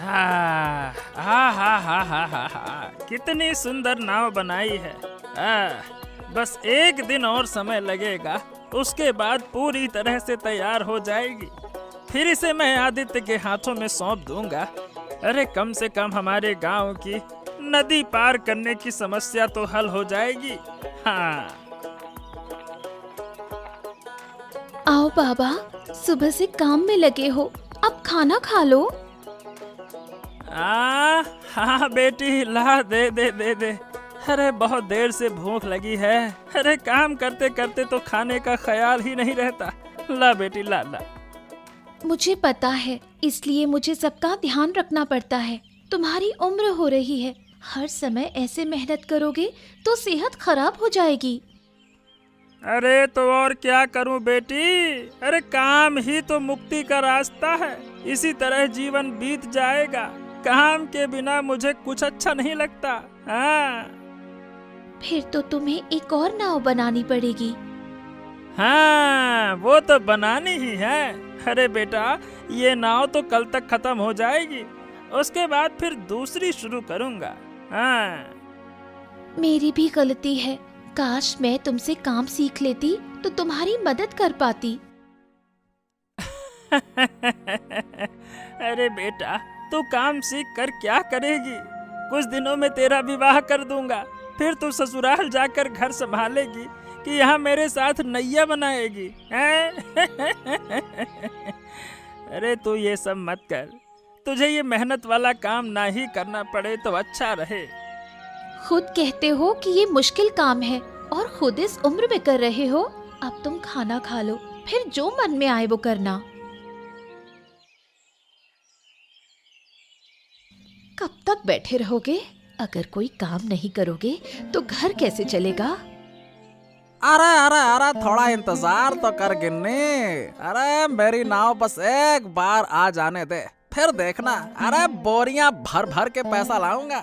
हाँ हाँ हाँ हाँ हाँ हाँ हाँ, कितनी सुंदर नाव बनाई है। बस एक दिन और समय लगेगा, उसके बाद पूरी तरह से तैयार हो जाएगी। फिर इसे मैं आदित्य के हाथों में सौंप दूंगा। अरे कम से कम हमारे गांव की नदी पार करने की समस्या तो हल हो जाएगी। हाँ। आओ बाबा, सुबह से काम में लगे हो, अब खाना खा लो। हाँ बेटी, ला दे दे दे दे। अरे बहुत देर से भूख लगी है। अरे काम करते करते तो खाने का ख्याल ही नहीं रहता। ला बेटी, ला ला। मुझे पता है, इसलिए मुझे सबका ध्यान रखना पड़ता है। तुम्हारी उम्र हो रही है, हर समय ऐसे मेहनत करोगे तो सेहत खराब हो जाएगी। अरे तो और क्या करूं बेटी, अरे काम ही तो मुक्ति का रास्ता है। इसी तरह जीवन बीत जाएगा। काम के बिना मुझे कुछ अच्छा नहीं लगता। हाँ। फिर तो तुम्हें एक और नाव बनानी पड़ेगी। हाँ, वो तो बनानी ही है। अरे बेटा, ये नाव तो कल तक खत्म हो जाएगी, उसके बाद फिर दूसरी शुरू करूंगा। हाँ। मेरी भी गलती है, काश मैं तुमसे काम सीख लेती तो तुम्हारी मदद कर पाती। अरे बेटा, तू काम सीख कर क्या करेगी? कुछ दिनों में तेरा विवाह कर दूंगा, फिर तू ससुराल जाकर घर संभालेगी कि यहाँ मेरे साथ नैया बनाएगी, हैं? अरे तू ये सब मत कर, तुझे ये मेहनत वाला काम ना ही करना पड़े तो अच्छा रहे। खुद कहते हो कि ये मुश्किल काम है और खुद इस उम्र में कर रहे हो। अब तुम खाना खा लो, फिर जो मन में आए वो करना। कब तक बैठे रहोगे? अगर कोई काम नहीं करोगे तो घर कैसे चलेगा? अरे अरे अरे, थोड़ा इंतजार तो कर गिन्नी। अरे मेरी नाव बस एक बार आ जाने दे, फिर देखना। अरे बोरियां भर भर के पैसा लाऊंगा।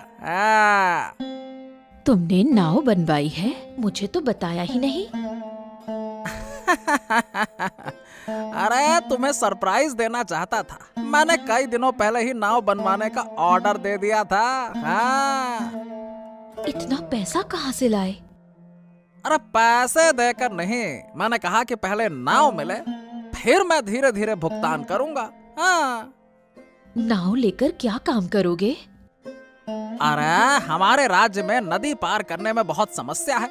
तुमने नाव बनवाई है, मुझे तो बताया ही नहीं। अरे तुम्हें सरप्राइज देना चाहता था। मैंने कई दिनों पहले ही नाव बनवाने का ऑर्डर दे दिया था। हाँ। इतना पैसा कहाँ से लाए? अरे पैसे देकर नहीं, मैंने कहा कि पहले नाव मिले, फिर मैं धीरे धीरे भुगतान करूंगा। हाँ। नाव लेकर क्या काम करोगे? अरे हमारे राज्य में नदी पार करने में बहुत समस्या है।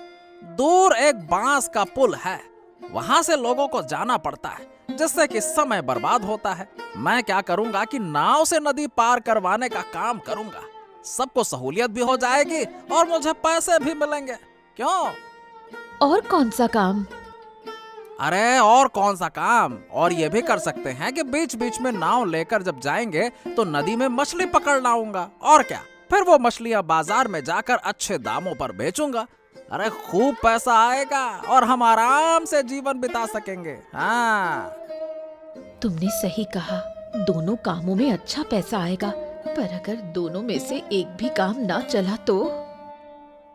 दूर एक बांस का पुल है, वहां से लोगों को जाना पड़ता है, जिससे कि समय बर्बाद होता है। मैं क्या करूंगा कि नाव से नदी पार करवाने का काम करूंगा। सबको सहूलियत भी हो जाएगी और मुझे पैसे भी मिलेंगे। क्यों? और कौन सा काम? अरे और कौन सा काम, और ये भी कर सकते हैं कि बीच बीच में नाव लेकर जब जाएंगे तो नदी में मछली पकड़ लाऊंगा। और क्या, फिर वो मछलियां बाजार में जाकर अच्छे दामों पर बेचूंगा। अरे खूब पैसा आएगा और हम आराम से जीवन बिता सकेंगे। हाँ। तुमने सही कहा, दोनों कामों में अच्छा पैसा आएगा, पर अगर दोनों में से एक भी काम ना चला तो?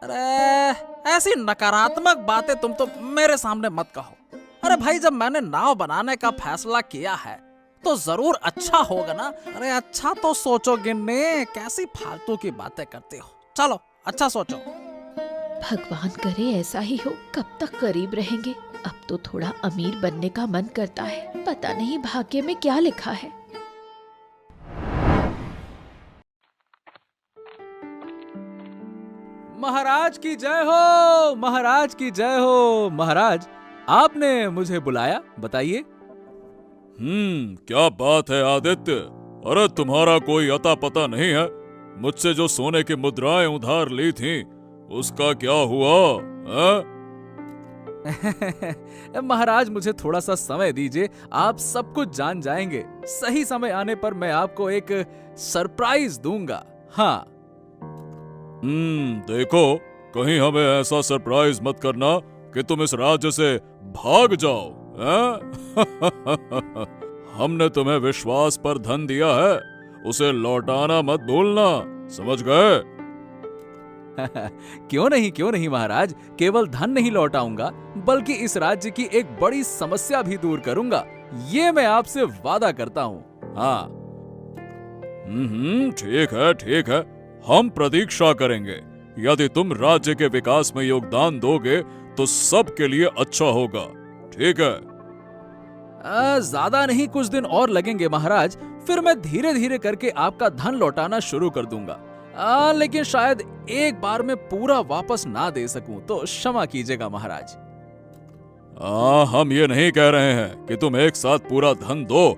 अरे ऐसी नकारात्मक बातें तुम तो मेरे सामने मत कहो। अरे भाई, जब मैंने नाव बनाने का फैसला किया है तो जरूर अच्छा होगा ना। अरे अच्छा तो सोचो गिन्नी, कैसी फालतू की बातें करती हो। चलो अच्छा सोचो। भगवान करे ऐसा ही हो। कब तक गरीब रहेंगे? अब तो थोड़ा अमीर बनने का मन करता है, पता नहीं भाग्य में क्या लिखा है। महाराज की जय हो, महाराज की जय हो। महाराज, आपने मुझे बुलाया, बताइए। क्या बात है आदित्य? अरे तुम्हारा कोई अता पता नहीं है। मुझसे जो सोने की मुद्राएं उधार ली थीं, उसका क्या हुआ? महाराज, मुझे थोड़ा सा समय दीजिए, आप सब कुछ जान जाएंगे। सही समय आने पर मैं आपको एक सरप्राइज दूंगा। हाँ। देखो, कहीं हमें ऐसा सरप्राइज मत करना कि तुम इस राज्य से भाग जाओ। हमने तुम्हें विश्वास पर धन दिया है, उसे लौटाना मत भूलना, समझ गए? क्यों नहीं महाराज, केवल धन नहीं लौटाऊंगा, बल्कि इस राज्य की एक बड़ी समस्या भी दूर करूंगा। ये मैं आपसे वादा करता हूँ। हाँ। ठीक है ठीक है, हम प्रतीक्षा करेंगे। यदि तुम राज्य के विकास में योगदान दोगे तो सबके लिए अच्छा होगा, ठीक है? ज्यादा नहीं, कुछ दिन और लगेंगे महाराज, फिर मैं धीरे धीरे करके आपका धन लौटाना शुरू कर दूंगा। लेकिन शायद एक बार में पूरा वापस ना दे सकूं, तो क्षमा कीजिएगा महाराज। हम ये नहीं कह रहे हैं कि तुम एक साथ पूरा धन दो,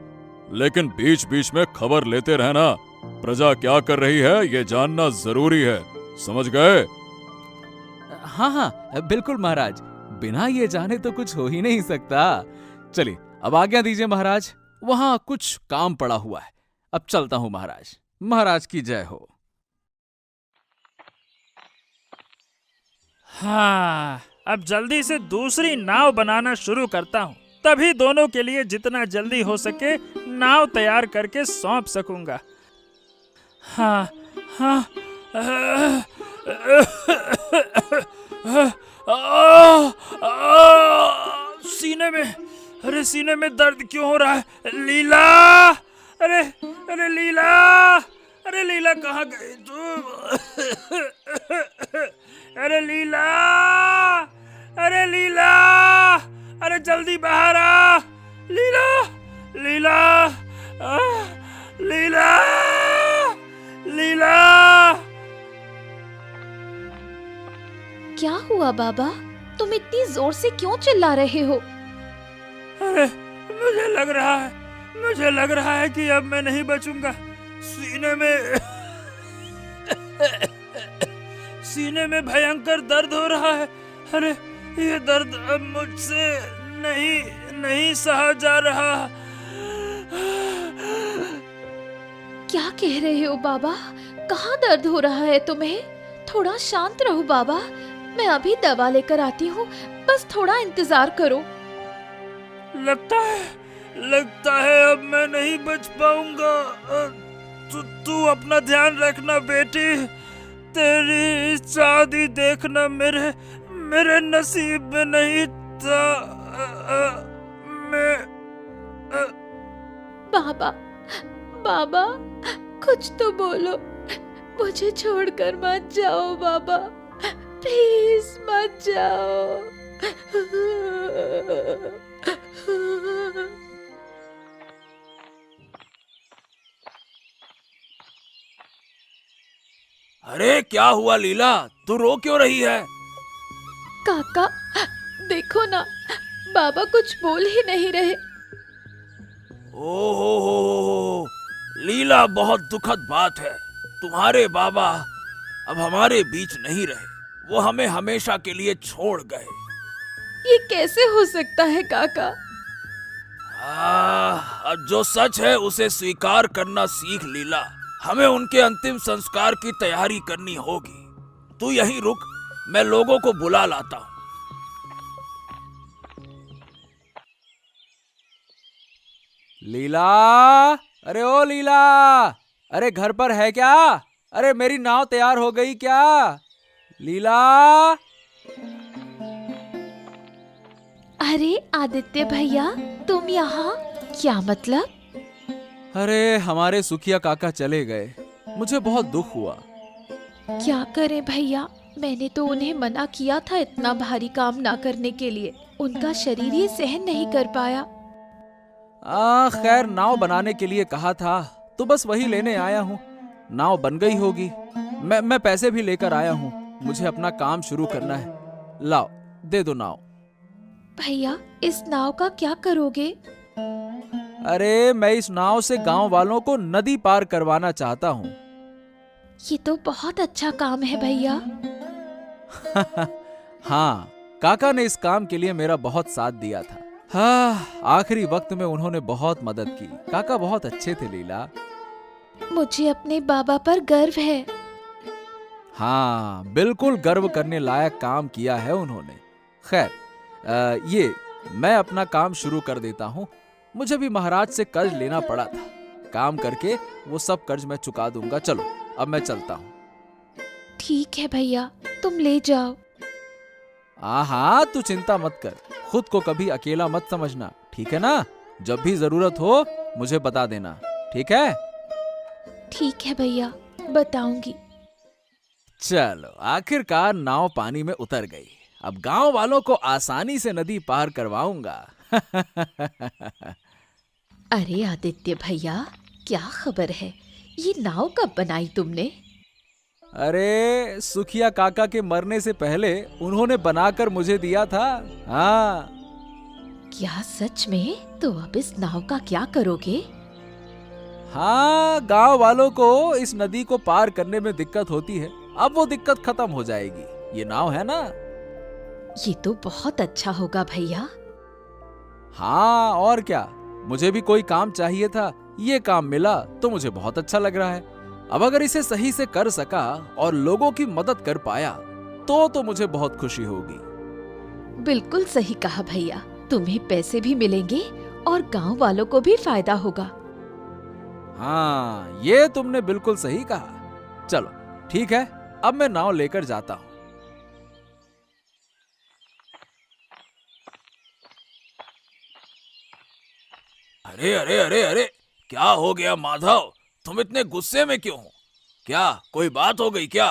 लेकिन बीच बीच में खबर लेते रहना। प्रजा क्या कर रही है ये जानना जरूरी है, समझ गए? हाँ हाँ बिल्कुल महाराज, बिना ये जाने तो कुछ हो ही नहीं सकता। चलिए अब आज्ञा दीजिए महाराज, वहां कुछ काम पड़ा हुआ है। अब चलता हूं महाराज। महाराज की जय हो। हाँ, अब जल्दी से दूसरी नाव बनाना शुरू करता हूँ, तभी दोनों के लिए जितना जल्दी हो सके नाव तैयार करके सौंप सकूंगा। हाँ हाँ सीने में, अरे सीने में दर्द क्यों हो रहा है? लीला, अरे अरे लीला, अरे लीला कहाँ गई तू? अरे लीला, अरे लीला, अरे जल्दी बाहर आ। लीला, लीला, लीला, लीला। क्या हुआ बाबा, तुम इतनी जोर से क्यों चिल्ला रहे हो? अरे मुझे लग रहा है कि अब मैं नहीं बचूंगा। सीने में भयंकर दर्द हो रहा है। अरे ये दर्द अब मुझसे नहीं सहा जा रहा। क्या कह रहे हो बाबा? कहाँ दर्द हो रहा है तुम्हें? थोड़ा शांत रहो बाबा, मैं अभी दवा लेकर आती हूँ, बस थोड़ा इंतजार करो। लगता है अब मैं नहीं बच पाऊंगा। तू अपना ध्यान रखना बेटी। तेरी शादी देखना मेरे नसीब में नहीं था। बाबा कुछ तो बोलो, मुझे छोड़कर मत जाओ बाबा, प्लीज मत जाओ। अरे क्या हुआ लीला, तू रो क्यों रही है? काका देखो ना, बाबा कुछ बोल ही नहीं रहे। ओहो, लीला बहुत दुखद बात है। तुम्हारे बाबा अब हमारे बीच नहीं रहे, वो हमें हमेशा के लिए छोड़ गए। ये कैसे हो सकता है काका? अब जो सच है उसे स्वीकार करना सीख लीला। हमें उनके अंतिम संस्कार की तैयारी करनी होगी। तू यहीं रुक, मैं लोगों को बुला लाता हूँ। लीला, अरे ओ लीला, अरे घर पर है क्या? अरे मेरी नाव तैयार हो गई क्या? लीला। अरे आदित्य भैया, तुम यहाँ? क्या मतलब? अरे हमारे सुखिया काका चले गए, मुझे बहुत दुख हुआ। क्या करें भैया, मैंने तो उन्हें मना किया था इतना भारी काम ना करने के लिए, उनका शरीर ये सहन नहीं कर पाया। खैर नाव बनाने के लिए कहा था तो बस वही लेने आया हूँ। नाव बन गई होगी। मैं पैसे भी लेकर आया हूँ, मुझे अपना काम शुरू करना है। लाओ दे दो नाव। भैया इस नाव का क्या करोगे? अरे मैं इस नाव से गांव वालों को नदी पार करवाना चाहता हूँ। ये तो बहुत अच्छा काम है भैया। हाँ, काका ने इस काम के लिए मेरा बहुत साथ दिया था। हाँ, आखिरी वक्त में उन्होंने बहुत मदद की। काका बहुत अच्छे थे लीला। मुझे अपने बाबा पर गर्व है। हाँ, बिल्कुल गर्व करने लायक काम किया है उन्होंने। खैर ये मैं अपना काम शुरू कर देता हूँ। मुझे भी महाराज से कर्ज लेना पड़ा था, काम करके वो सब कर्ज मैं चुका दूंगा। चलो अब मैं चलता हूँ। ठीक है भैया, तुम ले जाओ। हाँ, तू चिंता मत कर, खुद को कभी अकेला मत समझना, ठीक है ना? जब भी जरूरत हो मुझे बता देना, ठीक है? ठीक है भैया, बताऊंगी। चलो, आखिरकार नाव पानी में उतर गई। अब गांव वालों को आसानी से नदी पार करवाऊंगा। अरे आदित्य भैया, क्या खबर है? ये नाव कब बनाई तुमने? अरे सुखिया काका के मरने से पहले उन्होंने बनाकर मुझे दिया था। हाँ। क्या सच में? तो अब इस नाव का क्या करोगे? हाँ, गांव वालों को इस नदी को पार करने में दिक्कत होती है। अब वो दिक्कत खत्म हो जाएगी। ये नाव है ना। ये तो बहुत अच्छा होगा भैया। हाँ, और क्या, मुझे भी कोई काम चाहिए था, ये काम मिला तो मुझे बहुत अच्छा लग रहा है। अब अगर इसे सही से कर सका और लोगों की मदद कर पाया तो मुझे बहुत खुशी होगी। बिल्कुल सही कहा भैया। तुम्हें पैसे भी मिलेंगे और गांव वालों को भी फायदा होगा। हाँ, ये तुमने बिल्कुल सही कहा। चलो ठीक है, अब मैं नाव लेकर जाता हूँ। अरे अरे अरे अरे, क्या हो गया माधव? तुम इतने गुस्से में क्यों हो? क्या कोई बात हो गई क्या?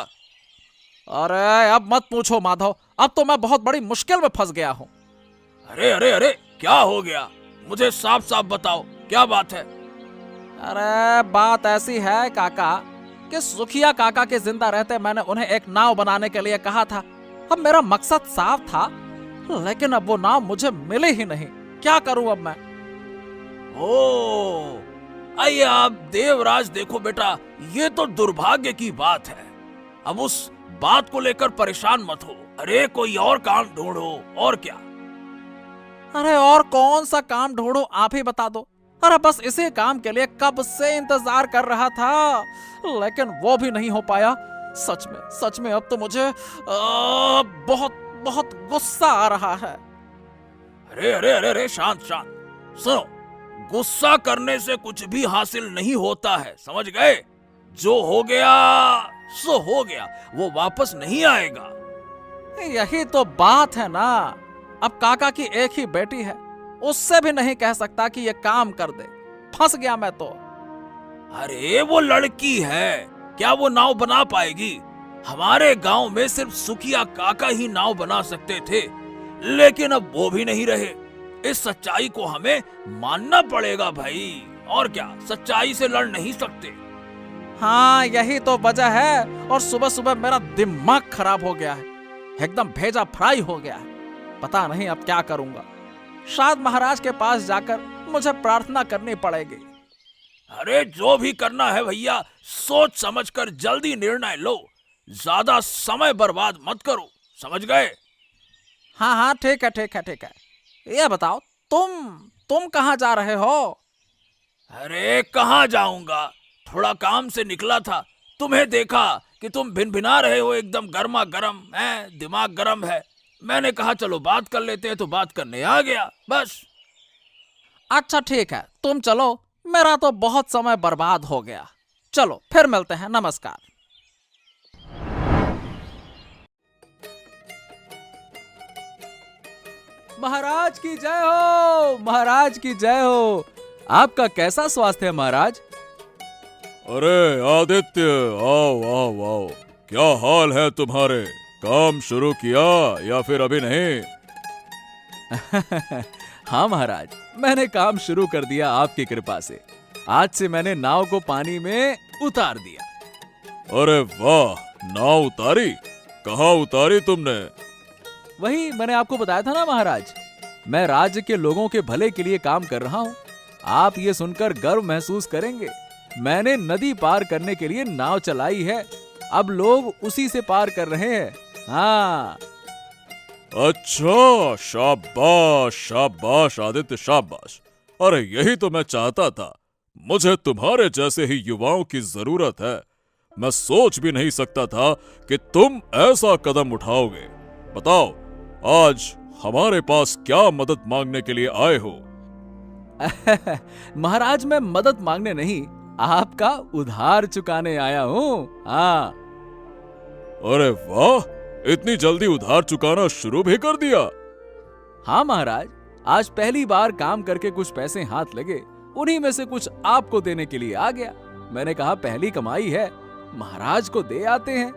अरे अब मत पूछो माधव, अब तो मैं बहुत बड़ी मुश्किल में फंस गया हूँ। अरे अरे अरे, क्या हो गया? मुझे साफ साफ बताओ, क्या बात है? अरे बात ऐसी है काका कि सुखिया काका के जिंदा रहते मैंने उन्हें एक नाव बनाने के लिए कहा था। अब मेरा मकसद साफ था, लेकिन अब वो नाव मुझे मिले ही नहीं। क्या करूं अब मैं? ओ, आइए आप देवराज, देखो बेटा, ये तो दुर्भाग्य की बात है। अब उस बात को लेकर परेशान मत हो। अरे कोई और काम ढूंढो, और क्या। अरे और कौन सा काम ढूंढूं, आप ही बता दो। अरे बस इसी काम के लिए कब से इंतजार कर रहा था, लेकिन वो भी नहीं हो पाया। सच में अब तो मुझे बहुत बहुत गुस्सा आ रहा है। अरे अरे अरे अरे, शांत शांत। सुनो, गुस्सा करने से कुछ भी हासिल नहीं होता है, समझ गए? जो हो गया सो हो गया, वो वापस नहीं आएगा। यही तो बात है ना। अब काका की एक ही बेटी है, उससे भी नहीं कह सकता कि ये काम कर दे। फंस गया मैं तो। अरे वो लड़की है, क्या वो नाव बना पाएगी? हमारे गांव में सिर्फ सुखिया काका ही नाव बना सकते थे, लेकिन अब वो भी नहीं रहे। इस सच्चाई को हमें मानना पड़ेगा भाई, और क्या, सच्चाई से लड़ नहीं सकते। हाँ, यही तो वजह है। और सुबह सुबह मेरा दिमाग खराब हो गया है, एकदम भेजा फ्राई हो गया है। पता नहीं अब क्या करूंगा। शायद महाराज के पास जाकर मुझे प्रार्थना करनी पड़ेगी। अरे जो भी करना है भैया, सोच समझकर जल्दी निर्णय लो। ज्यादा समय बर्बाद मत करो, समझ गए? हाँ हाँ, ठीक है। ये बताओ, तुम कहाँ जा रहे हो? अरे कहाँ जाऊंगा, थोड़ा काम से निकला था। तुम्हें देखा कि तुम भिनभिना रहे हो, एकदम गर्मा गर्म है, दिमाग गर्म है। मैंने कहा चलो बात कर लेते हैं, तो बात करने आ गया, बस। अच्छा ठीक है, तुम चलो, मेरा तो बहुत समय बर्बाद हो गया। चलो फिर मिलते हैं, नमस्कार। महाराज की जय हो, महाराज की जय हो। आपका कैसा स्वास्थ्य है महाराज? अरे आदित्य, आओ आओ आओ, क्या हाल है तुम्हारे? काम शुरू किया या फिर अभी नहीं? हाँ महाराज, मैंने काम शुरू कर दिया आपकी कृपा से। आज से मैंने नाव को पानी में उतार दिया। अरे वाह, नाव उतारी? कहाँ उतारी तुमने? वही मैंने आपको बताया था ना महाराज, मैं राज्य के लोगों के भले के लिए काम कर रहा हूँ। आप ये सुनकर गर्व महसूस करेंगे। मैंने नदी पार करने के लिए नाव चलाई है, अब लोग उसी से पार कर रहे हैं। हाँ। अच्छा, शाबाश शाबाश आदित्य, शाबाश। अरे यही तो मैं चाहता था। मुझे तुम्हारे जैसे ही युवाओं की जरूरत है। मैं सोच भी नहीं सकता था कि तुम ऐसा कदम उठाओगे। बताओ, आज हमारे पास क्या मदद मांगने के लिए आए हो? महाराज, मैं मदद मांगने नहीं, आपका उधार चुकाने आया हूँ। हाँ। अरे वाह, इतनी जल्दी उधार चुकाना शुरू भी कर दिया? हाँ महाराज, आज पहली बार काम करके कुछ पैसे हाथ लगे, उन्हीं में से कुछ आपको देने के लिए आ गया। मैंने कहा पहली कमाई है, महाराज को दे आते हैं।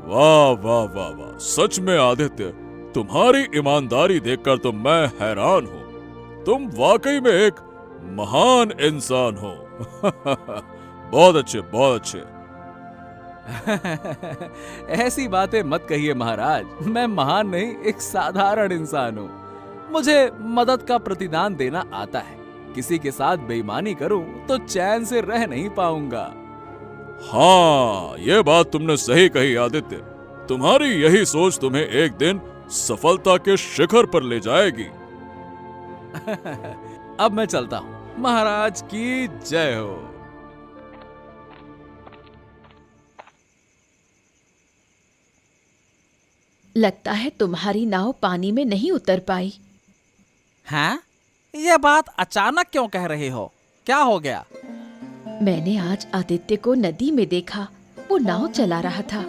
वाह वाह वाह वाह, सच में आदित्य, तुम्हारी ईमानदारी देखकर तो मैं हैरान हूँ। तुम वाकई में एक महान इंसान हो। बहुत अच्छे, बहुत अच्छे। ऐसी बातें मत कहिए महाराज, मैं महान नहीं, एक साधारण इंसान हूँ। मुझे मदद का प्रतिदान देना आता है। किसी के साथ बेईमानी करूं तो चैन से रह नहीं पाऊंगा। हाँ, ये बात तुमने सही कही आदित्य। तुम्हारी यही सोच तुम्हें एक दिन सफलता के शिखर पर ले जाएगी। अब मैं चलता हूँ। महाराज की जय हो। लगता है तुम्हारी नाव पानी में नहीं उतर पाई। हैं? ये बात अचानक क्यों कह रही हो? क्या हो गया? मैंने आज आदित्य को नदी में देखा, वो नाव चला रहा था।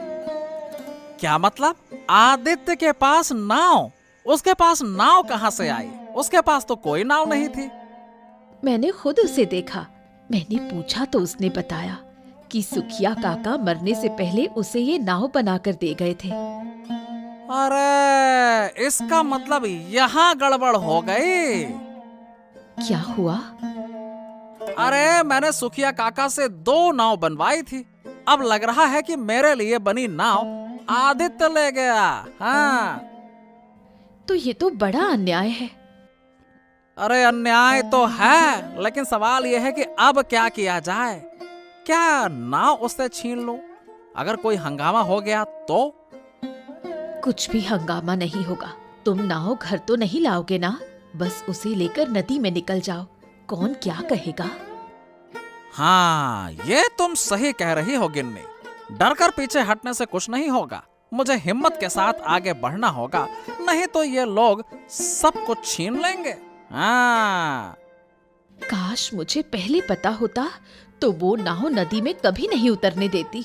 क्या मतलब? आदित्य के पास नाव? उसके पास नाव कहाँ से आई? उसके पास तो कोई नाव नहीं थी। मैंने खुद उसे देखा। मैंने पूछा तो उसने बताया कि सुखिया काका मरने से पहले उसे ये नाव बनाकर दे गए थे। अरे, इसका मतलब यहाँ गड़बड़ हो गई। क्या हुआ? अरे, मैंने सुखिया काका से 2 नाव बनवाई थी। अब लग रहा है कि मेरे लिए बनी नाव आदित्य ले गया। हाँ। तो ये तो बड़ा अन्याय है। अरे, अन्याय तो है, लेकिन सवाल यह है कि अब क्या किया जाए? क्या नाव उससे छीन लूं? अगर कोई हंगामा हो गया तो? कुछ भी हंगामा नहीं होगा। तुम नाव घर तो नहीं लाओगे ना? बस उसे लेकर नदी में निकल जाओ। कौन क्या कहेगा? हाँ, ये तुम सही कह रही हो गिन्नी। डर कर पीछे हटने से कुछ नहीं होगा। मुझे हिम्मत के साथ आगे बढ़ना होगा, नहीं तो ये लोग सब कुछ छीन लेंगे। हाँ। काश मुझे पहले पता होता तो वो नाव नदी में कभी नहीं उतरने देती।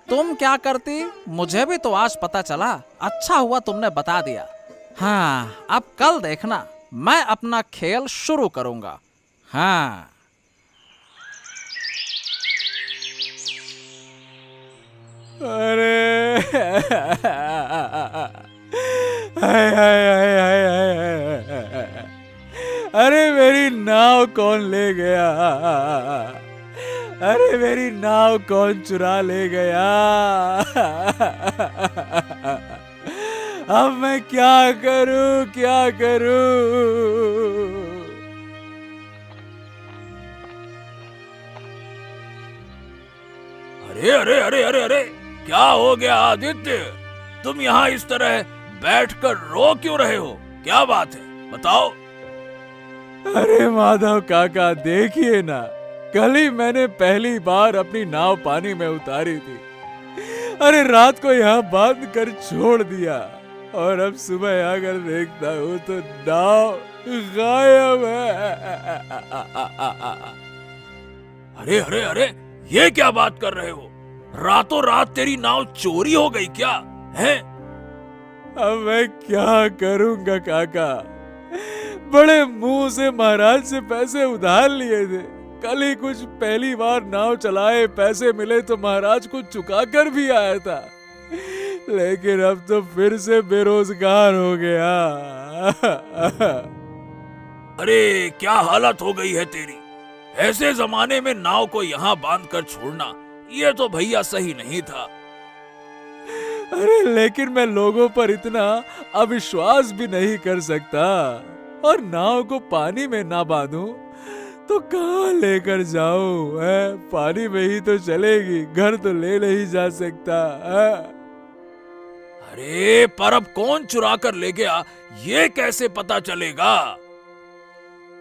तुम क्या करती? मुझे भी तो आज पता चला। अच्छा हुआ तुमने बता दिया। हाँ, अब कल देखना, मैं अपना खेल शुरू करूंगा। हाँ। अरे हाय हाय हाय हाय हाय। अरे मेरी नाव कौन ले गया? अरे मेरी नाव कौन चुरा ले गया? अब मैं क्या करूं, क्या करूं? अरे अरे अरे अरे अरे, क्या हो गया आदित्य? तुम यहाँ इस तरह बैठकर रो क्यों रहे हो? क्या बात है, बताओ। अरे माधव काका, देखिए ना, कल ही मैंने पहली बार अपनी नाव पानी में उतारी थी। अरे रात को यहाँ बांध कर छोड़ दिया, और अब सुबह आकर देखता हूँ तो नाव गायब है। अरे अरे अरे, ये क्या बात कर रहे हो? रातों रात तेरी नाव चोरी हो गई क्या है? अब मैं क्या करूंगा काका? बड़े मुंह से महाराज से पैसे उधार लिए थे। कल ही कुछ पहली बार नाव चलाए, पैसे मिले तो महाराज को चुका कर भी आया था, लेकिन अब तो फिर से बेरोजगार हो गया। अरे क्या हालत हो गई है तेरी? ऐसे जमाने में नाव को यहाँ बांध कर छोड़ना, ये तो भैया सही नहीं था। अरे लेकिन मैं लोगों पर इतना अविश्वास भी नहीं कर सकता, और नाव को पानी में ना बांधूं तो कहाँ लेकर जाऊं? पानी में ही तो चलेगी, घर तो ले नहीं जा सकता। अरे पर अब कौन चुरा कर ले गया, ये कैसे पता चलेगा?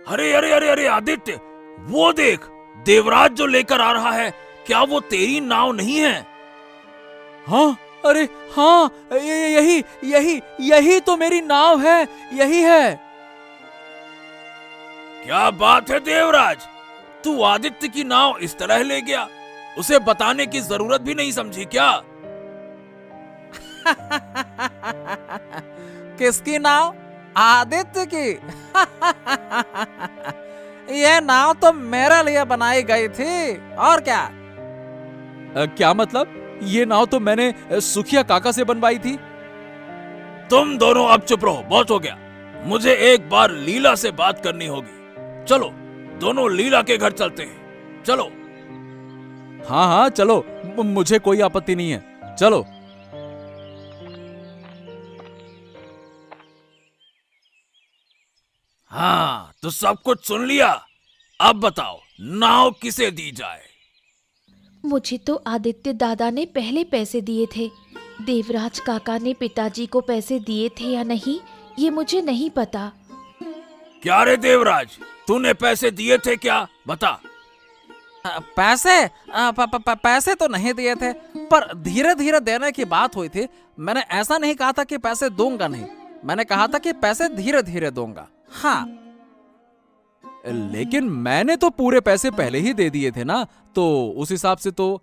अरे अरे अरे अरे आदित्य, वो देख, देवराज जो लेकर आ रहा है, क्या वो तेरी नाव नहीं है? हाँ, अरे हाँ, यही यही यही तो मेरी नाव है, यही है। क्या बात है देवराज, तू आदित्य की नाव इस तरह ले गया? उसे बताने की जरूरत भी नहीं समझी क्या? किसकी नाव? आदित्य की। ये नाव तो मेरे लिए बनाई गई थी, और क्या? क्या मतलब? ये नाव तो मैंने सुखिया काका से बनवाई थी। तुम दोनों अब चुप रहो, बहुत हो गया। मुझे एक बार लीला से बात करनी होगी। चलो दोनों लीला के घर चलते हैं, चलो। हाँ हाँ चलो, मुझे कोई आपत्ति नहीं है, चलो। हाँ, तो सब कुछ सुन लिया। अब बताओ नाव किसे दी जाए? मुझे तो आदित्य दादा ने पहले पैसे दिए थे। देवराज काका ने पिताजी को पैसे दिए थे या नहीं, ये मुझे नहीं पता। क्या रे देवराज, तूने पैसे दिए थे क्या? बता। पैसे पैसे तो नहीं दिए थे, पर धीरे धीरे देने की बात हुई थी। मैंने ऐसा नहीं कहा था कि पैसे दूंगा नहीं, मैंने कहा था कि पैसे धीरे धीरे दूंगा। हाँ, लेकिन मैंने तो पूरे पैसे पहले ही दे दिए थे ना, तो उस हिसाब से तो।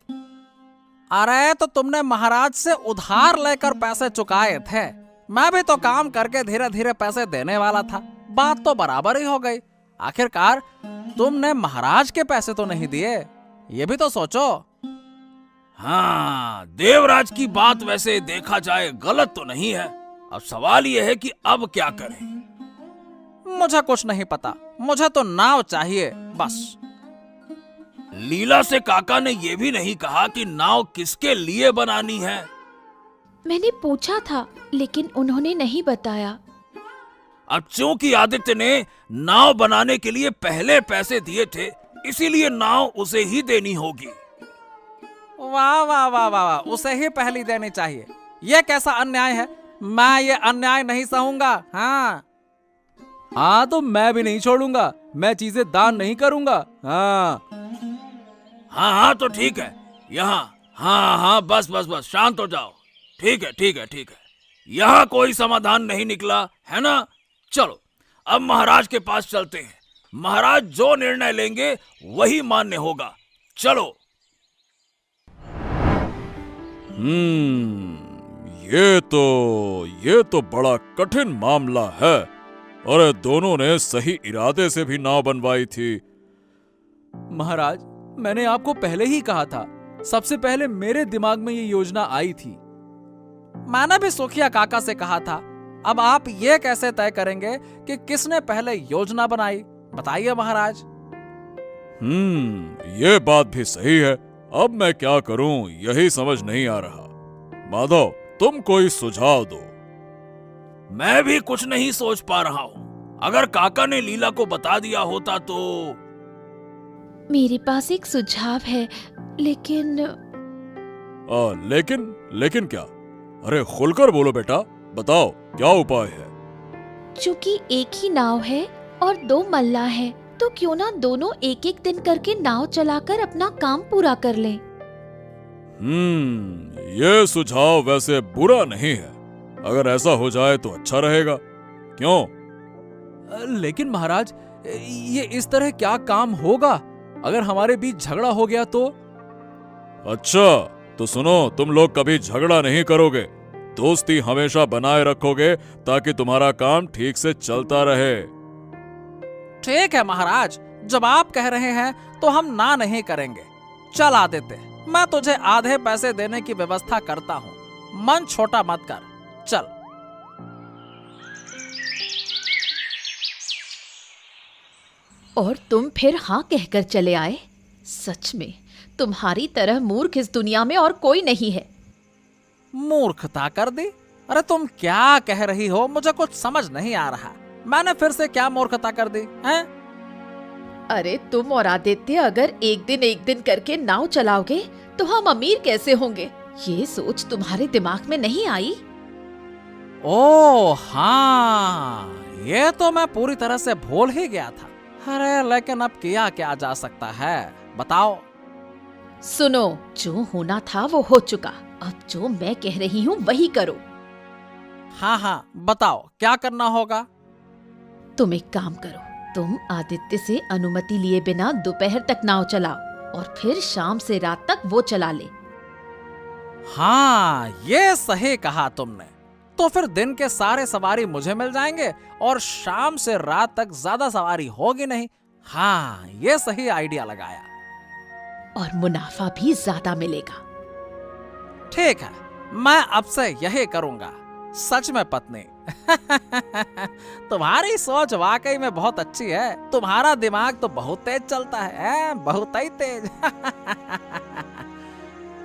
अरे तो तुमने महाराज से उधार लेकर पैसे चुकाए थे, मैं भी तो काम करके धीरे धीरे पैसे देने वाला था। बात तो बराबर ही हो गई। आखिरकार तुमने महाराज के पैसे तो नहीं दिए, ये भी तो सोचो। हाँ, देवराज की बात वैसे देखा जाए गलत तो नहीं है। अब सवाल यह है कि अब क्या करें? मुझे कुछ नहीं पता, मुझे तो नाव चाहिए बस। लीला से काका ने यह भी नहीं कहा कि नाव किसके लिए बनानी है। मैंने पूछा था, लेकिन उन्होंने नहीं बताया। अब चूंकि आदित्य ने नाव बनाने के लिए पहले पैसे दिए थे, इसीलिए नाव उसे ही देनी होगी। वाह वाह वाह वाह वाह, उसे ही पहली देनी चाहिए। यह कैसा अन्याय है? मैं ये अन्याय नहीं सहूंगा। हाँ हाँ, तो मैं भी नहीं छोड़ूंगा, मैं चीजें दान नहीं करूंगा। हाँ हाँ हाँ, तो ठीक है। यहाँ हाँ हाँ, बस बस बस, शांत हो जाओ। ठीक है ठीक है ठीक है, यहाँ कोई समाधान नहीं निकला है ना? चलो अब महाराज के पास चलते हैं। महाराज जो निर्णय लेंगे वही मान्य होगा। चलो। ये तो बड़ा कठिन मामला है। अरे दोनों ने सही इरादे से भी नाव बनवाई थी। महाराज, मैंने आपको पहले ही कहा था, सबसे पहले मेरे दिमाग में ये योजना आई थी। मैंने भी सुखिया काका से कहा था। अब आप ये कैसे तय करेंगे कि किसने पहले योजना बनाई? बताइए महाराज। ये बात भी सही है। अब मैं क्या करूं यही समझ नहीं आ रहा। माधव, तुम कोई सुझाव दो। मैं भी कुछ नहीं सोच पा रहा हूँ। अगर काका ने लीला को बता दिया होता तो। मेरे पास एक सुझाव है, लेकिन लेकिन क्या? अरे खुलकर बोलो बेटा, बताओ क्या उपाय है? चूंकि एक ही नाव है और 2 मल्लाह हैं, तो क्यों ना दोनों एक एक दिन करके नाव चलाकर अपना काम पूरा कर लें। ये सुझाव वैसे बुरा नहीं है। अगर ऐसा हो जाए तो अच्छा रहेगा। क्यों? लेकिन महाराज, ये इस तरह क्या काम होगा? अगर हमारे बीच झगड़ा हो गया तो? अच्छा तो सुनो, तुम लोग कभी झगड़ा नहीं करोगे, दोस्ती हमेशा बनाए रखोगे ताकि तुम्हारा काम ठीक से चलता रहे। ठीक है महाराज, जब आप कह रहे हैं तो हम ना नहीं करेंगे। चल आदित्य, मैं तुझे आधे पैसे देने की व्यवस्था करता हूँ, मन छोटा मत कर, चल। और तुम फिर हाँ कहकर चले आए। सच में तुम्हारी तरह मूर्ख इस दुनिया में और कोई नहीं है। मूर्खता कर दी? अरे तुम क्या कह रही हो? मुझे कुछ समझ नहीं आ रहा। मैंने फिर से क्या मूर्खता कर दी हैं? अरे तुम और आदित्य अगर एक दिन करके नाव चलाओगे तो हम अमीर कैसे होंगे, ये सोच तुम्हारे दिमाग में नहीं आई? ओह हाँ, ये तो मैं पूरी तरह से भूल ही गया था। अरे लेकिन अब किया क्या जा सकता है, बताओ। सुनो, जो होना था वो हो चुका। अब जो मैं कह रही हूँ वही करो। हाँ हाँ बताओ, क्या करना होगा? तुम एक काम करो, तुम आदित्य से अनुमति लिए बिना दोपहर तक नाव चलाओ और फिर शाम से रात तक वो चला ले। हाँ, ये सही कहा तुमने। तो फिर दिन के सारे सवारी मुझे मिल जाएंगे और शाम से रात तक ज्यादा सवारी होगी नहीं। हाँ, ये सही आइडिया लगाया। और मुनाफा भी ज्यादा मिलेगा। ठीक है, मैं अब से यही करूंगा। सच में पत्नी, तुम्हारी सोच वाकई में बहुत अच्छी है। तुम्हारा दिमाग तो बहुत तेज चलता है, बहुत ही तेज।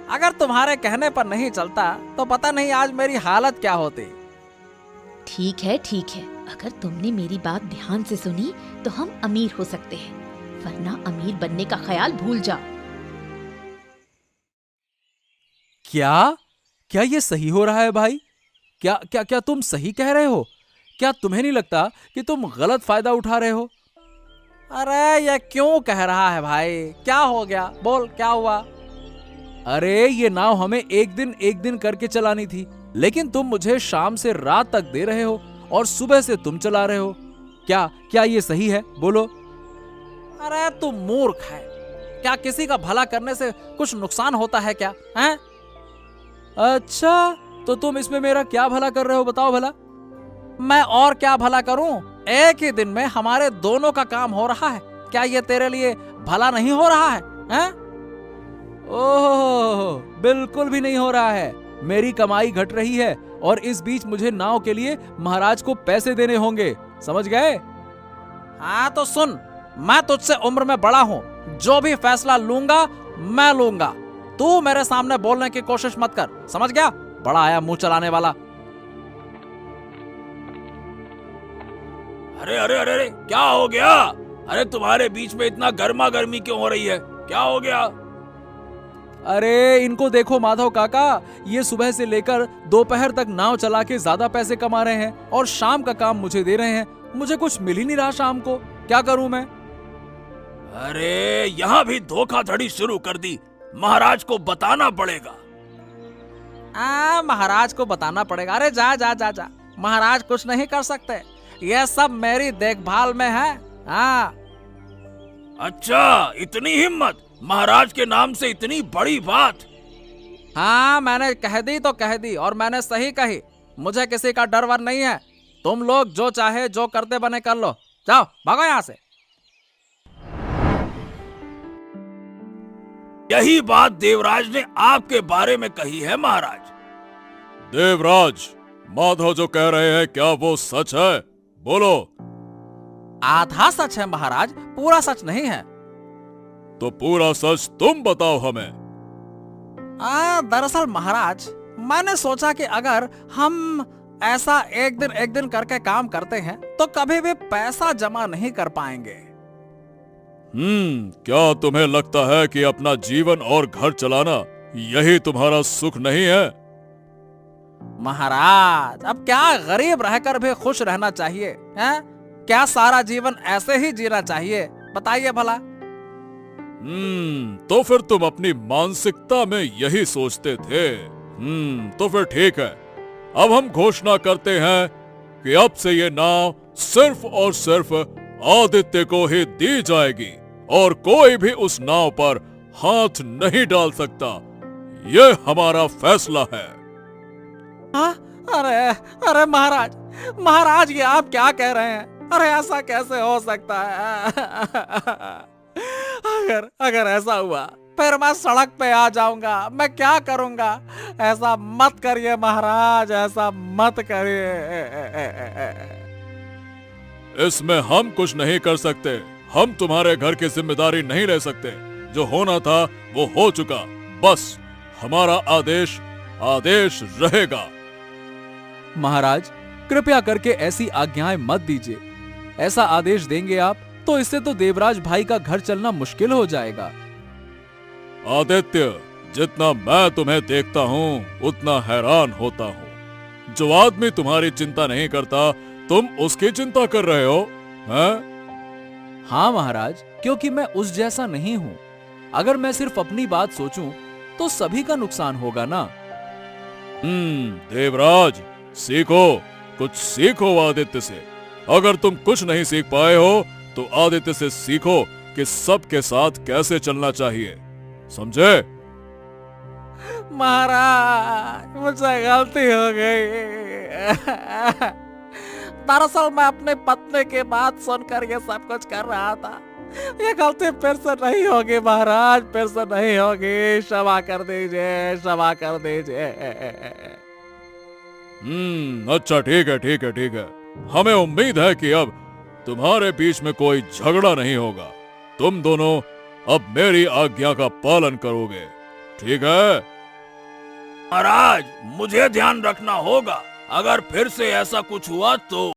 अगर तुम्हारे कहने पर नहीं चलता तो पता नहीं आज मेरी हालत क्या होती। ठीक है, ठीक है, अगर तुमने मेरी बात ध्यान से सुनी तो हम अमीर हो सकते हैं, वरना अमीर बनने का ख्याल भूल जा। क्या क्या ये सही हो रहा है भाई? क्या क्या क्या तुम सही कह रहे हो? क्या तुम्हें नहीं लगता कि तुम गलत फायदा उठा रहे हो? अरे ये क्यों कह रहा है भाई? क्या हो गया? बोल, क्या हुआ? अरे ये नाव हमें एक दिन करके चलानी थी, लेकिन तुम मुझे शाम से रात तक दे रहे हो और सुबह से तुम चला रहे हो। क्या क्या ये सही है? बोलो। अरे तू मूर्ख है। क्या किसी का भला करने से कुछ नुकसान होता है क्या? हैं? अच्छा, तो तुम इसमें मेरा क्या भला कर रहे हो, बताओ भला। मैं और क्या भला करूं? एक ही दिन में हमारे दोनों का काम हो रहा है। क्या ये तेरे लिए भला नहीं हो रहा है? हैं? ओह, बिल्कुल भी नहीं हो रहा है। मेरी कमाई घट रही है और इस बीच मुझे नाव के लिए महाराज को पैसे देने होंगे, समझ गए? हाँ तो सुन, मैं तुझसे उम्र में बड़ा हूँ। जो भी फैसला लूंगा मैं लूंगा। तू मेरे सामने बोलने की कोशिश मत कर, समझ गया? बड़ा आया मुंह चलाने वाला। अरे अरे अरे अरे, क्या हो गया? अरे तुम्हारे बीच में इतना गर्मा गर्मी क्यों हो रही है? क्या हो गया? अरे इनको देखो माधव काका, ये सुबह से लेकर दोपहर तक नाव चला के ज्यादा पैसे कमा रहे हैं और शाम का काम मुझे दे रहे हैं। मुझे कुछ मिल ही नहीं रहा शाम को, क्या करूं मैं? अरे यहाँ भी धोखाधड़ी शुरू कर दी। महाराज को बताना पड़ेगा। महाराज को बताना पड़ेगा? अरे जा जा जा जा, महाराज कुछ नहीं कर सकते। यह सब मेरी देखभाल में है। हाँ। अच्छा, इतनी हिम्मत? महाराज के नाम से इतनी बड़ी बात? हाँ, मैंने कह दी तो कह दी, और मैंने सही कही। मुझे किसी का डर वर नहीं है। तुम लोग जो चाहे जो करते बने कर लो। जाओ, भागो यहाँ से। यही बात देवराज ने आपके बारे में कही है महाराज। देवराज, माधव जो कह रहे हैं क्या वो सच है? बोलो। आधा सच है महाराज, पूरा सच नहीं है। तो पूरा सच तुम बताओ हमें। दरअसल महाराज, मैंने सोचा कि अगर हम ऐसा एक दिन करके काम करते हैं तो कभी भी पैसा जमा नहीं कर पाएंगे। क्या तुम्हें लगता है कि अपना जीवन और घर चलाना यही तुम्हारा सुख नहीं है? महाराज, अब क्या गरीब रहकर भी खुश रहना चाहिए? हैं? क्या सारा जीवन ऐसे ही जीना चाहिए? बताइए भला। तो फिर तुम अपनी मानसिकता में यही सोचते थे। तो फिर ठीक है, अब हम घोषणा करते हैं कि अब से ये नाव सिर्फ और सिर्फ आदित्य को ही दी जाएगी और कोई भी उस नाव पर हाथ नहीं डाल सकता। ये हमारा फैसला है। अरे अरे महाराज, महाराज ये आप क्या कह रहे हैं? अरे ऐसा कैसे हो सकता है? अगर ऐसा हुआ फिर मैं सड़क पे आ जाऊंगा। मैं क्या करूंगा? ऐसा मत करिए महाराज, ऐसा मत करिए। इसमें हम कुछ नहीं कर सकते। हम तुम्हारे घर की जिम्मेदारी नहीं ले सकते। जो होना था वो हो चुका। बस हमारा आदेश आदेश रहेगा। महाराज, कृपया करके ऐसी आज्ञाएं मत दीजिए। ऐसा आदेश देंगे आप तो इससे तो देवराज भाई का घर चलना मुश्किल हो जाएगा। आदित्य, जितना मैं तुम्हें देखता हूँ उतना हैरान होता हूँ। जो आदमी तुम्हारी चिंता नहीं करता तुम उसकी चिंता कर रहे हो, हैं? हाँ महाराज, क्योंकि मैं उस जैसा नहीं हूँ। अगर मैं सिर्फ अपनी बात सोचूं तो सभी का नुकसान होगा ना। देवराज, सीखो, कुछ सीखो आदित्य से। अगर तुम कुछ नहीं सीख पाए हो तो आदित्य से सीखो कि सबके साथ कैसे चलना चाहिए, समझे? महाराज, मुझसे गलती हो गई। दरअसल मैं अपने पत्नी की बात सुनकर ये सब कुछ कर रहा था। ये गलती फिर से नहीं होगी महाराज, फिर से नहीं होगी। क्षमा कर दीजिए, क्षमा कर दीजिए। अच्छा ठीक है ठीक है ठीक है। हमें उम्मीद है कि अब तुम्हारे बीच में कोई झगड़ा नहीं होगा। तुम दोनों अब मेरी आज्ञा का पालन करोगे, ठीक है? महाराज, मुझे ध्यान रखना होगा, अगर फिर से ऐसा कुछ हुआ तो